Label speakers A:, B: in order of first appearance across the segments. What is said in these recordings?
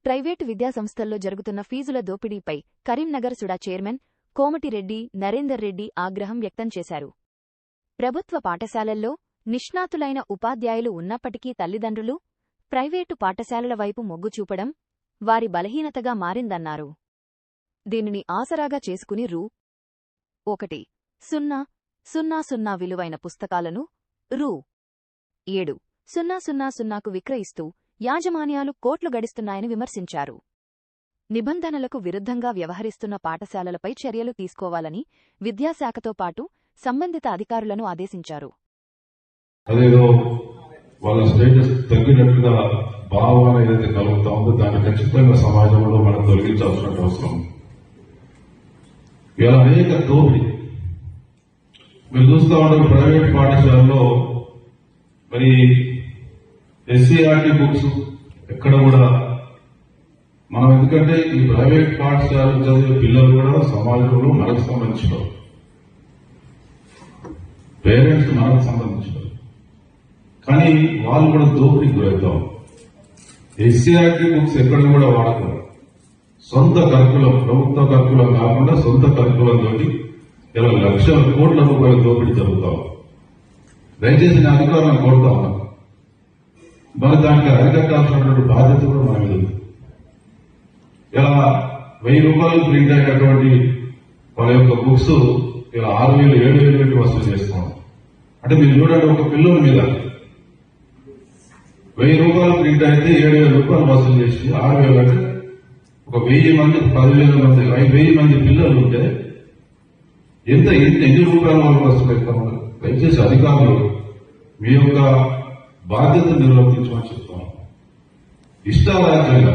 A: Private విద్యాసంస్థల్లో జరుగుతున్న ఫీజుల దోపిడీపై Karimnagar SUDA chairman Komatireddy Narender Reddy ఆగ్రహం వ్యక్తం చేశారు. ప్రభుత్వ పాఠశాలల్లో నిష్ణాతులైన ఉపాధ్యాయులు ఉన్నప్పటికీ తల్లిదండ్రులు ప్రైవేటు పాఠశాలల వైపు మొగ్గు చూపడం వారి బలహీనతగా మారిందన్నారు. దీనిని ఆసరాగా చేసుకుని రూ.1,000 విలువైన పుస్తకాలను రూ.7,000కు విక్రయిస్తూ యాజమాన్యాలు కోట్లు గడిస్తున్నాయని విమర్శించారు. నిబంధనలకు విరుద్ధంగా వ్యవహరిస్తున్న పాఠశాలలపై చర్యలు తీసుకోవాలని విద్యాశాఖతో పాటు సంబంధిత అధికారులను ఆదేశించారు.
B: అదేదో వాళ్ళ స్టేటస్ తగ్గినట్లుగా భావన ఏదైతే కలుగుతా ఉందో దాన్ని ఖచ్చితంగా సమాజంలో మనం తొలగించాల్సిన అవసరం. ఇలా అనేక దోపిడీ మీరు చూస్తూ ఉంటారు. ప్రైవేట్ పాఠశాలలో మరి ఎస్సీఆర్టీ బుక్స్ ఎక్కడ కూడా మనం, ఎందుకంటే ఈ ప్రైవేట్ పాఠశాలలో చదివే పిల్లలు కూడా సమాజంలో మనకు సంబంధించిన పేరెంట్స్ మనకు సంబంధించిన, కానీ వాళ్ళు కూడా దోపిడీకి గురవుతాం. ఎస్సీఆర్టీ బుక్స్ ఎక్కడ కూడా వాడకూడదు. సొంత కరికులం, ప్రభుత్వ కరికులం కాకుండా సొంత కరికులం తోటి ఇలా లక్షల కోట్ల రూపాయల దోపిడీ జరుగుతాం. దయచేసి నా అధికారులను కోరుతా ఉన్నాం, మరి దానికి అరికట్టాల్సినటువంటి బాధ్యత కూడా మన మీద ఉంది. ఇలా 1000 రూపాయలు ప్రింట్ అయినటువంటి వాళ్ళ యొక్క బుక్స్ ఇలా 6,000, 7,000 వసూలు చేస్తున్నాం. అంటే మీరు చూడండి, ఒక పిల్లల మీద 1000 రూపాయలు ప్రింట్ అయితే 7,000 రూపాయలు వసూలు చేసి 6,000 అంటే ఒక 1000 మంది, 10,000 మంది, 1000 మంది పిల్లలు ఉంటే ఎన్ని రూపాయల వరకు వసూలు అవుతాం. దయచేసి అధికారులు మీ యొక్క బాధ్యత నిర్వర్తించమని చెప్తాను. ఇష్టారాజ్యంగా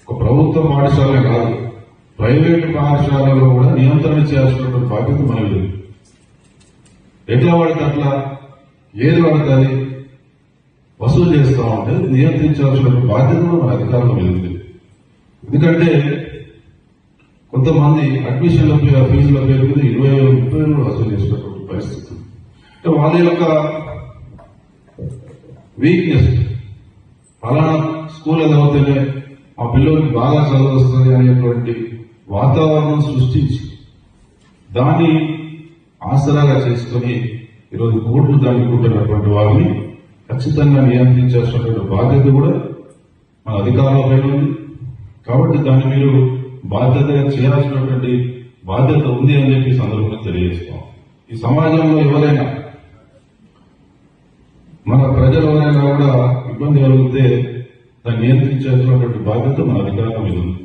B: ఒక ప్రభుత్వ పాఠశాలే కాదు, ప్రైవేటు పాఠశాలలో కూడా నియంత్రణ చేయాల్సినటువంటి బాధ్యత మనది. ఎట్లా పడితే అట్లా ఏది పడితే అది వసూలు చేస్తా ఉంటే నియంత్రించాల్సినటువంటి బాధ్యత కూడా మన అధికారుల మీద ఉంది. ఎందుకంటే కొంతమంది అడ్మిషన్ల ఫీజుల పేరు మీద 20,000, 30,000 వసూలు చేసినటువంటి పరిస్థితి. వాళ్ళ యొక్క వీక్నెస్, ఫలానా స్కూల్ చదివితేనే మా పిల్లలకి బాగా చదువు వస్తుంది అనేటువంటి వాతావరణం సృష్టించి దాన్ని ఆసరాగా చేసుకుని ఈరోజు కోర్టులు దాటుకుంటున్నటువంటి వారిని ఖచ్చితంగా నియంత్రించాల్సినటువంటి బాధ్యత కూడా మన అధికారులపై ఉంది. కాబట్టి దాన్ని మీరు బాధ్యతగా చేయాల్సినటువంటి బాధ్యత ఉంది అని చెప్పి సందర్భంగా తెలియజేస్తాం. ఈ సమాజంలో ఎవరైనా, మన ప్రజలు ఎవరైనా కూడా ఇబ్బంది కలిగితే దాన్ని నియంత్రించాల్సినటువంటి బాధ్యత మన అధికారుల మీద ఉంది.